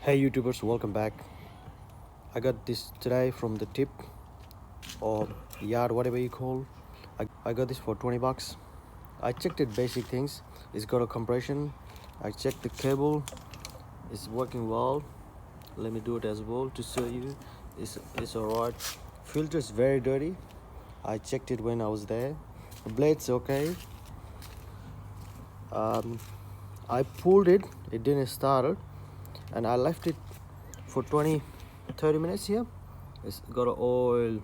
Hey YouTubers, welcome back. I got this today from the tip or yard, whatever you call. I got this for 20 bucks. I checked it, basic things. It's got a compression. I checked the cable. It's working well. Let me do it as well to show you. It's alright. Filter is very dirty. I checked it when I was there. The blade's okay. I pulled it. It didn't start, and I left it for 20-30 minutes here. It's got oil.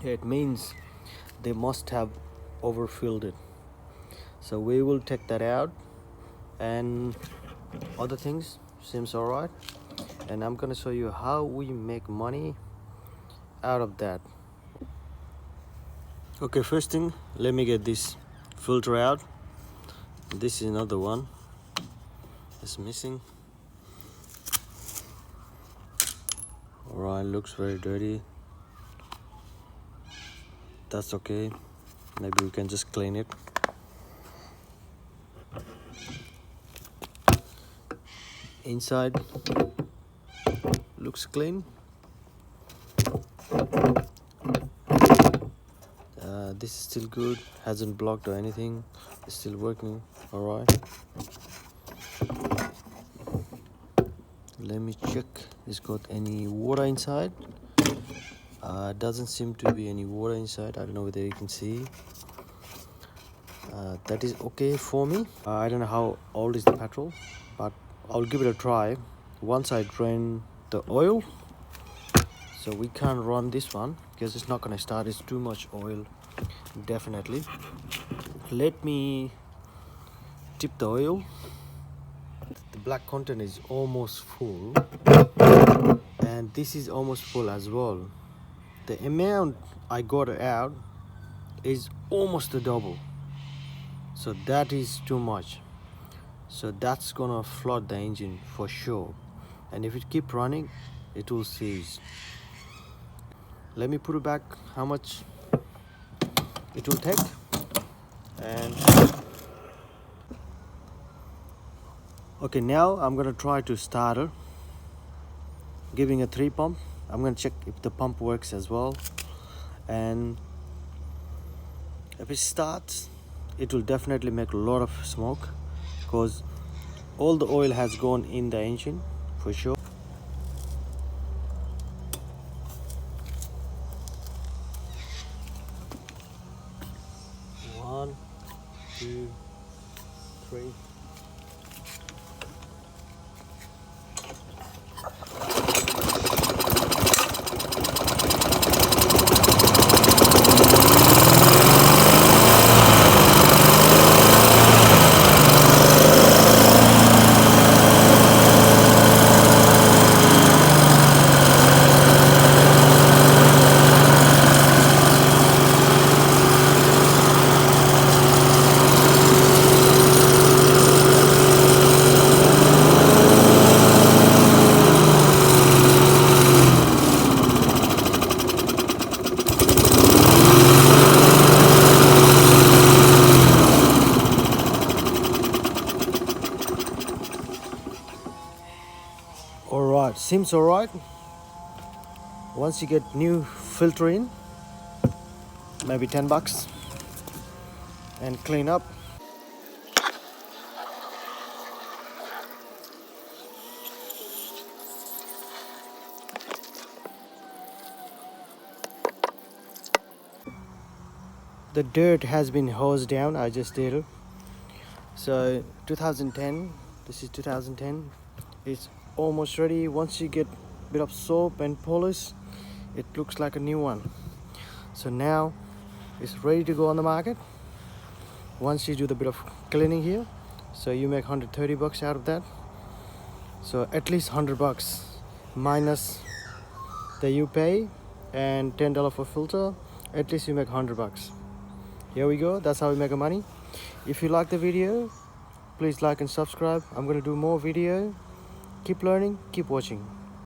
It means they must have overfilled it, so we will take that out, and other things seems all right, and I'm gonna show you how we make money out of that. Okay, first thing, let me get this filter out. This is another one. It's missing. Alright, looks very dirty. That's okay. Maybe we can just clean it. Inside looks clean. This is still good. Hasn't blocked or anything. It's still working. Alright. Let me check. It's got any water inside? Doesn't seem to be any water inside. I don't know whether you can see. That is okay for me. I don't know how old is the petrol, but I'll give it a try. Once I drain the oil, so we can't run this one because it's not gonna start. It's too much oil, definitely. Let me tip the oil. The black content is almost full, and this is almost full as well. The amount I got out is almost the double, so that is too much. So that's gonna flood the engine for sure, and if it keep running, it will seize. Let me put it back how much it will take, and okay, now I'm gonna try to start it, giving a 3 pump. I'm gonna check if the pump works as well, and if it starts, it will definitely make a lot of smoke because all the oil has gone in the engine for sure. One, two, three. Alright, seems alright. Once you get new filter in, maybe 10 bucks, and clean up. The dirt has been hosed down. I just did it. So 2010, this is 2010. It's almost ready. Once you get a bit of soap and polish, it looks like a new one. So now it's ready to go on the market. Once you do the bit of cleaning here, so you make 130 bucks out of that. So at least 100 bucks minus that you pay and $10 for filter. At least you make 100 bucks. Here we go. That's how we make our money. If you like the video, please like and subscribe. I'm gonna do more video. Keep learning, keep watching.